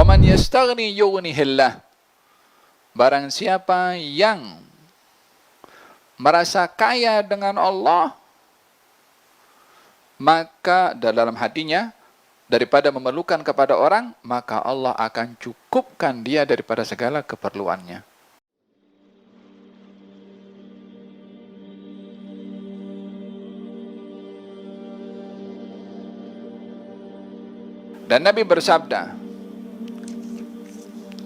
man yastaghni yughnihillah. Barang siapa yang merasa kaya dengan Allah, maka dalam hatinya daripada memerlukan kepada orang, maka Allah akan cukupkan dia daripada segala keperluannya. Dan Nabi bersabda,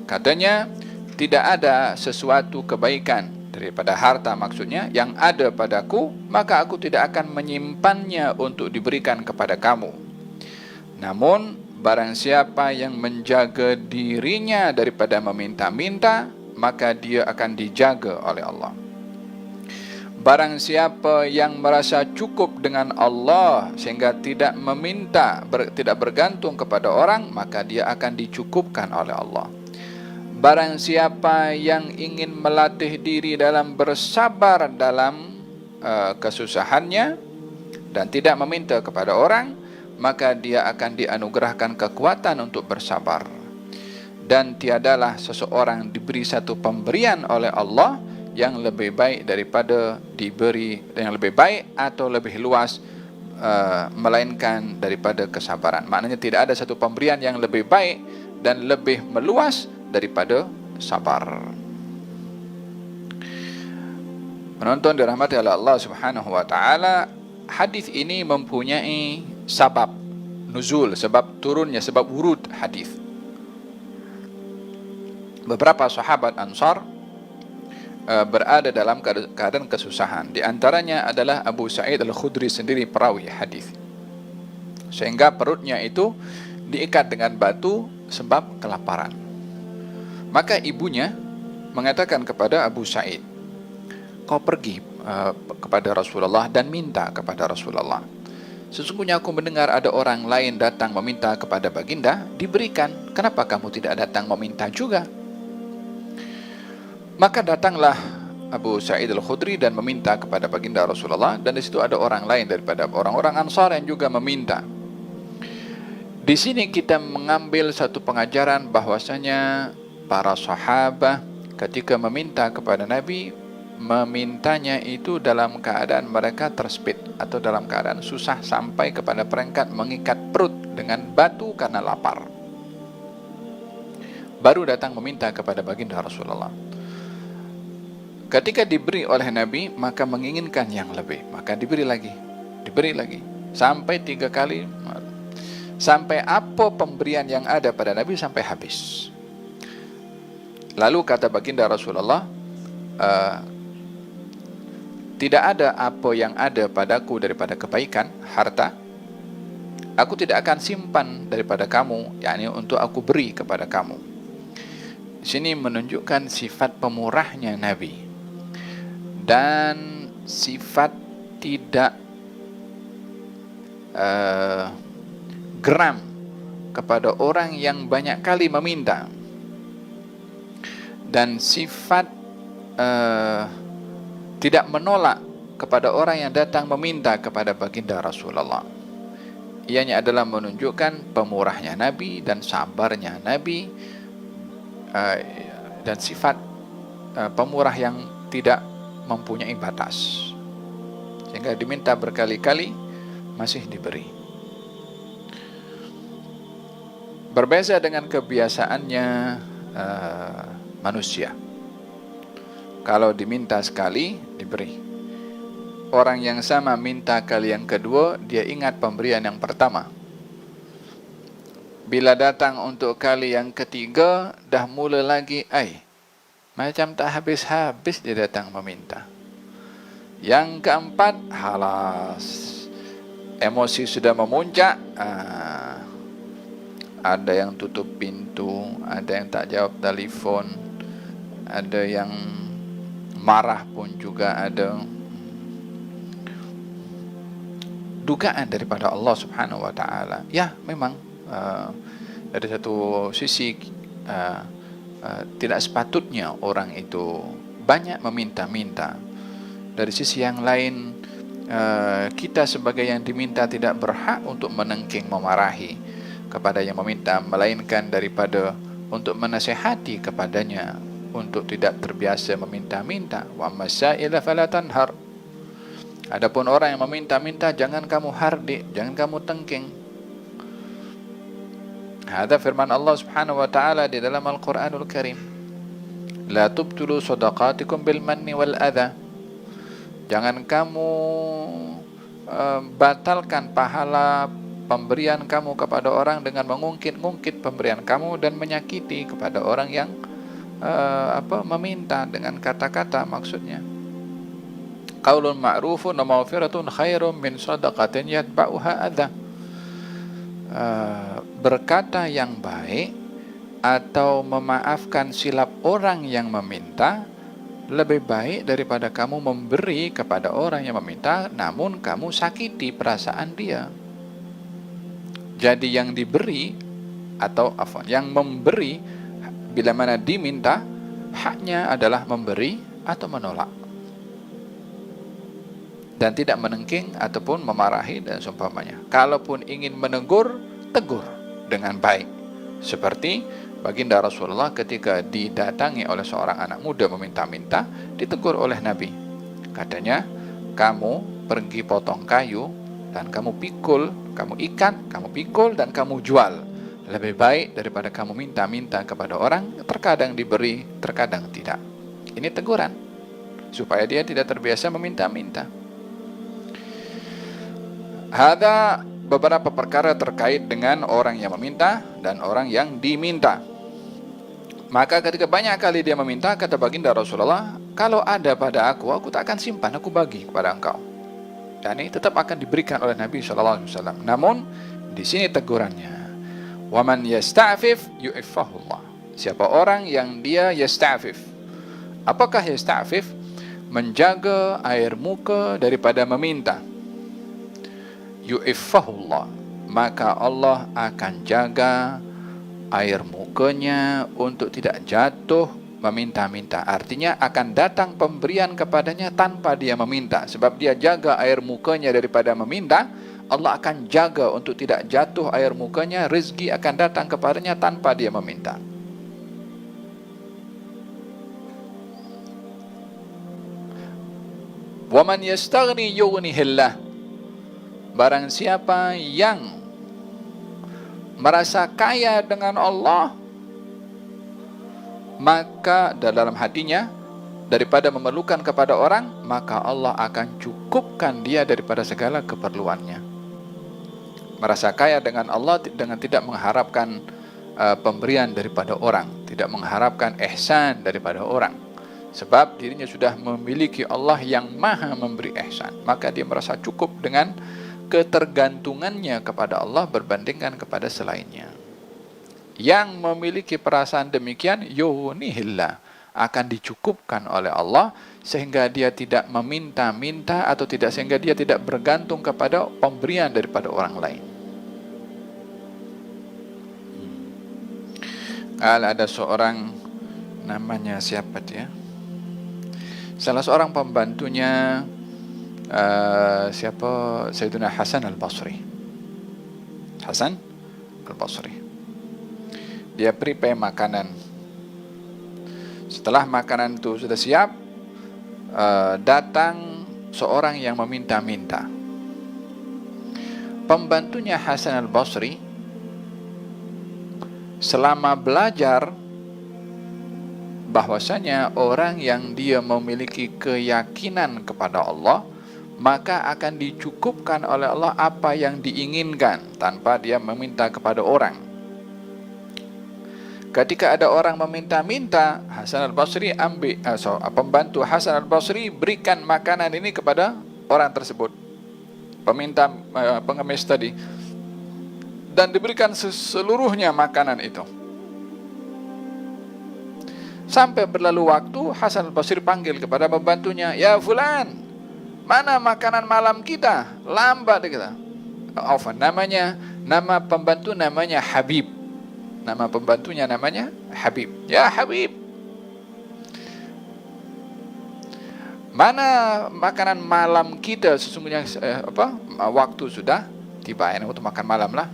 katanya, tidak ada sesuatu kebaikan daripada harta, maksudnya, yang ada padaku, maka aku tidak akan menyimpannya untuk diberikan kepada kamu. Namun, barang siapa yang menjaga dirinya daripada meminta-minta, maka dia akan dijaga oleh Allah. Barang siapa yang merasa cukup dengan Allah sehingga tidak meminta, tidak bergantung kepada orang, maka dia akan dicukupkan oleh Allah. Barang siapa yang ingin melatih diri dalam bersabar dalam kesusahannya dan tidak meminta kepada orang, maka dia akan dianugerahkan kekuatan untuk bersabar. Dan tiadalah seseorang diberi satu pemberian oleh Allah yang lebih baik daripada diberi, yang lebih baik atau lebih luas, melainkan daripada kesabaran. Maknanya tidak ada satu pemberian yang lebih baik dan lebih meluas daripada sabar. Penonton dirahmati oleh Allah Subhanahu wa taala, hadis ini mempunyai sebab nuzul, sebab turunnya, sebab wurud hadis. Beberapa sahabat Ansar berada dalam keadaan kesusahan. Di antaranya adalah Abu Sa'id Al-Khudri sendiri, perawi hadis. Sehingga perutnya itu diikat dengan batu sebab kelaparan. Maka ibunya mengatakan kepada Abu Sa'id, kau pergi kepada Rasulullah dan minta kepada Rasulullah. Sesungguhnya aku mendengar ada orang lain datang meminta kepada baginda, diberikan. Kenapa kamu tidak datang meminta juga? Maka datanglah Abu Sa'id Al-Khudri dan meminta kepada baginda Rasulullah, dan di situ ada orang lain daripada orang-orang Ansar yang juga meminta. Di sini kita mengambil satu pengajaran bahwasanya para sahabat ketika meminta kepada Nabi, memintanya itu dalam keadaan mereka terspit atau dalam keadaan susah sampai kepada peringkat mengikat perut dengan batu karena lapar. Baru datang meminta kepada baginda Rasulullah. Ketika diberi oleh Nabi, maka menginginkan yang lebih, maka diberi lagi, sampai 3 kali, sampai apa pemberian yang ada pada Nabi sampai habis. Lalu kata baginda Rasulullah, tidak ada apa yang ada padaku daripada kebaikan, harta, aku tidak akan simpan daripada kamu, yakni untuk aku beri kepada kamu. Di sini menunjukkan sifat pemurahnya Nabi dan sifat tidak geram kepada orang yang banyak kali meminta, dan sifat tidak menolak kepada orang yang datang meminta kepada baginda Rasulullah. Ianya adalah menunjukkan pemurahnya Nabi dan sabarnya Nabi, dan sifat pemurah yang tidak mempunyai batas, sehingga diminta berkali-kali masih diberi. Berbeza dengan kebiasaannya manusia. Kalau diminta sekali, diberi. Orang yang sama minta kali yang kedua, dia ingat pemberian yang pertama. Bila datang untuk kali yang ketiga, dah mula lagi, macam tak habis-habis dia datang meminta. Yang keempat, halas, emosi sudah memuncak. Ada yang tutup pintu, ada yang tak jawab telefon, ada yang marah pun juga ada. Dugaan daripada Allah Subhanahu wa taala. Ya, memang dari satu sisi tidak sepatutnya orang itu banyak meminta-minta. Dari sisi yang lain, kita sebagai yang diminta tidak berhak untuk menengking, memarahi. kepada yang meminta, melainkan daripada untuk menasihati kepadanya untuk tidak terbiasa meminta-minta. Wa masaila fala tanhar. Adapun orang yang meminta-minta, jangan kamu hardik, jangan kamu tengking. Hadza firman Allah Subhanahu wa taala di dalam Al-Qur'anul Karim. La tubtulu shadaqatikum bil manni wal adha. Jangan kamu batalkan pahala pemberian kamu kepada orang dengan mengungkit-ungkit pemberian kamu dan menyakiti kepada orang yang meminta dengan kata-kata maksudnya. Qaulun ma'rufun wa maghfiratun khairum min shadaqatin yatba'uha adha. Berkata yang baik atau memaafkan silap orang yang meminta lebih baik daripada kamu memberi kepada orang yang meminta namun kamu sakiti perasaan dia. Jadi yang diberi atau yang memberi bila mana diminta, haknya adalah memberi atau menolak dan tidak menengking ataupun memarahi dan seumpamanya. Kalaupun ingin menegur, tegur dengan baik. Seperti baginda Rasulullah ketika didatangi oleh seorang anak muda meminta-minta, ditegur oleh Nabi. Katanya, kamu pergi potong kayu dan kamu pikul, kamu ikat, kamu pikul dan kamu jual. Lebih baik daripada kamu minta-minta kepada orang, terkadang diberi, terkadang tidak. Ini teguran supaya dia tidak terbiasa meminta-minta. Ada beberapa perkara terkait dengan orang yang meminta dan orang yang diminta. Maka ketika banyak kali dia meminta, kata baginda Rasulullah, kalau ada pada aku tak akan simpan, aku bagi kepada engkau. Dan ini tetap akan diberikan oleh Nabi SAW. Namun di sini tegurannya, waman yasta'fif yu'iffahullah. Siapa orang yang dia yasta'fif? Apakah yasta'fif? Menjaga air muka daripada meminta. Yu'iffahullah, maka Allah akan jaga air mukanya untuk tidak jatuh meminta-minta. Artinya akan datang pemberian kepadanya tanpa dia meminta. Sebab dia jaga air mukanya daripada meminta, Allah akan jaga untuk tidak jatuh air mukanya, rezeki akan datang kepadanya tanpa dia meminta. Waman yastaghni yughnihillah. Barang siapa yang merasa kaya dengan Allah, maka dalam hatinya daripada memerlukan kepada orang, maka Allah akan cukupkan dia daripada segala keperluannya. Merasa kaya dengan Allah dengan tidak mengharapkan pemberian daripada orang, tidak mengharapkan ihsan daripada orang. Sebab dirinya sudah memiliki Allah yang maha memberi ihsan, maka dia merasa cukup dengan ketergantungannya kepada Allah berbandingkan kepada selainnya. Yang memiliki perasaan demikian, yughnihillah, akan dicukupkan oleh Allah sehingga dia tidak meminta-minta atau tidak, sehingga dia tidak bergantung kepada pemberian daripada orang lain. Ada seorang, namanya siapa dia? Salah seorang pembantunya Sayyidina Hasan al-Basri. Hasan al-Basri. Dia prepare makanan. Setelah makanan itu sudah siap, datang seorang yang meminta-minta. Pembantunya Hasan al-Basri selama belajar bahwasanya orang yang dia memiliki keyakinan kepada Allah, maka akan dicukupkan oleh Allah apa yang diinginkan tanpa dia meminta kepada orang. Ketika ada orang meminta-minta, Hasan al-Basri pembantu Hasan al-Basri berikan makanan ini kepada orang tersebut, peminta pengemis tadi, dan diberikan seluruhnya makanan itu. Sampai berlalu waktu, Hasan al-Basri panggil kepada pembantunya, ya fulan, mana makanan malam kita? Lambat kita. Nama pembantu namanya Habib. Nama pembantunya namanya Habib. Ya Habib, mana makanan malam kita? Sesungguhnya waktu sudah tiba, untuk makan malam lah.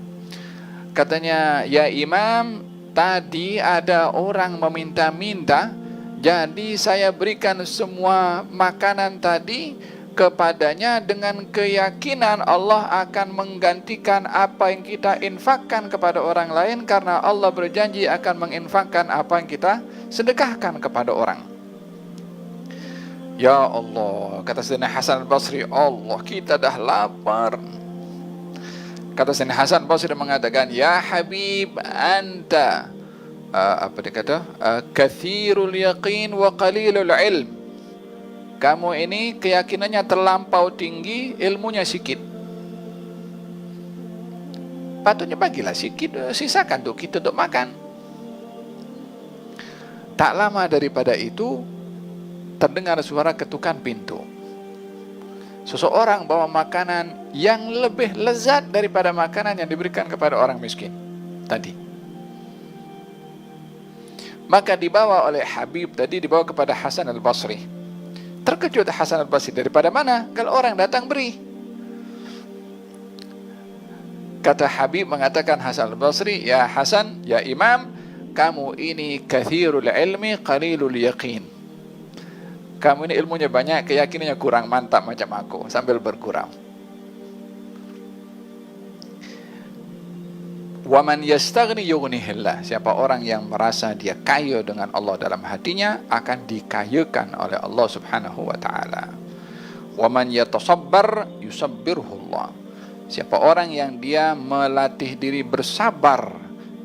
Katanya, ya imam, tadi ada orang meminta-minta, jadi saya berikan semua makanan tadi kepadanya dengan keyakinan Allah akan menggantikan apa yang kita infakkan kepada orang lain, karena Allah berjanji akan menginfakkan apa yang kita sedekahkan kepada orang. Ya Allah, kata Sayyidina Hasan al-Basri, Allah, kita dah lapar. Kata Sayyidina Hasan al-Basri mengatakan, ya Habib, anta apa dia kata, kathirul yaqin wa qalilul ilm. Kamu ini keyakinannya terlampau tinggi, ilmunya sikit. Patutnya bagilah sikit, sisakan untuk kita untuk makan. Tak lama daripada itu terdengar suara ketukan pintu. Seseorang bawa makanan yang lebih lezat daripada makanan yang diberikan kepada orang miskin tadi. Maka dibawa oleh Habib tadi, dibawa kepada Hasan al-Basri. Terkejut Hasan al-Basri, daripada mana kalau orang datang beri? Kata Habib mengatakan Hasan al-Basri, ya Hasan, ya Imam, kamu ini kathirul ilmi qalilul yaqin. Kamu ini ilmunya banyak, keyakinannya kurang mantap macam aku, sambil bergurau. Wa man yastaghni yughnihillah. Siapa orang yang merasa dia kaya dengan Allah dalam hatinya, akan dikayakan oleh Allah Subhanahu wa taala. Wa man yatasabbar yusabbirhullah. Siapa orang yang dia melatih diri bersabar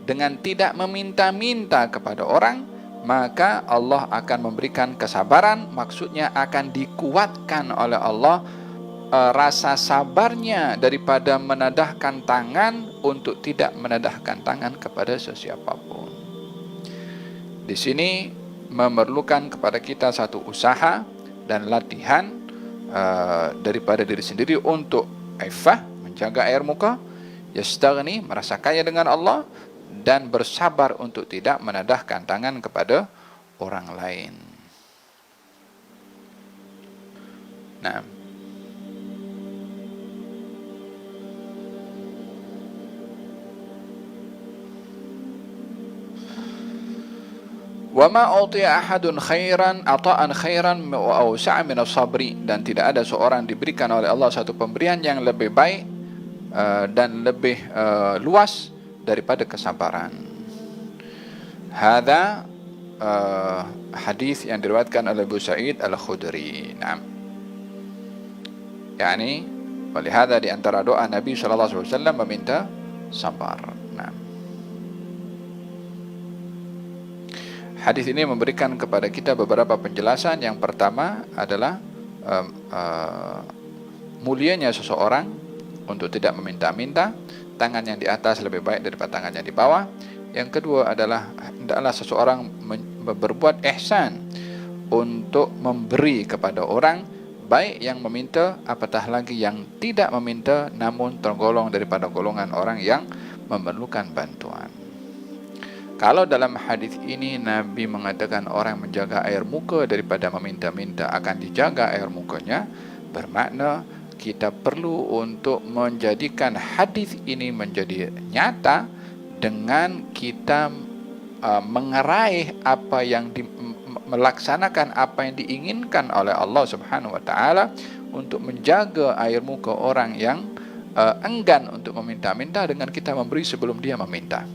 dengan tidak meminta-minta kepada orang, maka Allah akan memberikan kesabaran. Maksudnya akan dikuatkan oleh Allah rasa sabarnya daripada menadahkan tangan untuk tidak menadahkan tangan kepada sesiapapun. Di sini memerlukan kepada kita satu usaha dan latihan daripada diri sendiri untuk iffah, menjaga air muka, yastaghni, merasa kaya dengan Allah, dan bersabar untuk tidak menadahkan tangan kepada orang lain. Nah, wa ma utiya ahadun khairan ata'an khairan wa awsa'a min as-sabri, dan tidak ada seorang diberikan oleh Allah satu pemberian yang lebih baik dan lebih luas daripada kesabaran. Hadza hadis yang diriwayatkan oleh Abu Sa'id Al-Khudri. Naam. Yani walihada di antara doa Nabi sallallahu alaihi wasallam meminta sabar. Naam. Hadis ini memberikan kepada kita beberapa penjelasan. Yang pertama adalah mulianya seseorang untuk tidak meminta-minta, tangan yang di atas lebih baik daripada tangan yang di bawah. Yang kedua adalah hendaklah seseorang berbuat ihsan untuk memberi kepada orang, baik yang meminta apatah lagi yang tidak meminta namun tergolong daripada golongan orang yang memerlukan bantuan. Kalau dalam hadis ini Nabi mengatakan orang menjaga air muka daripada meminta-minta akan dijaga air mukanya, bermakna kita perlu untuk menjadikan hadis ini menjadi nyata dengan kita mengeraih apa yang melaksanakan apa yang diinginkan oleh Allah Subhanahu wa taala untuk menjaga air muka orang yang enggan untuk meminta-minta dengan kita memberi sebelum dia meminta.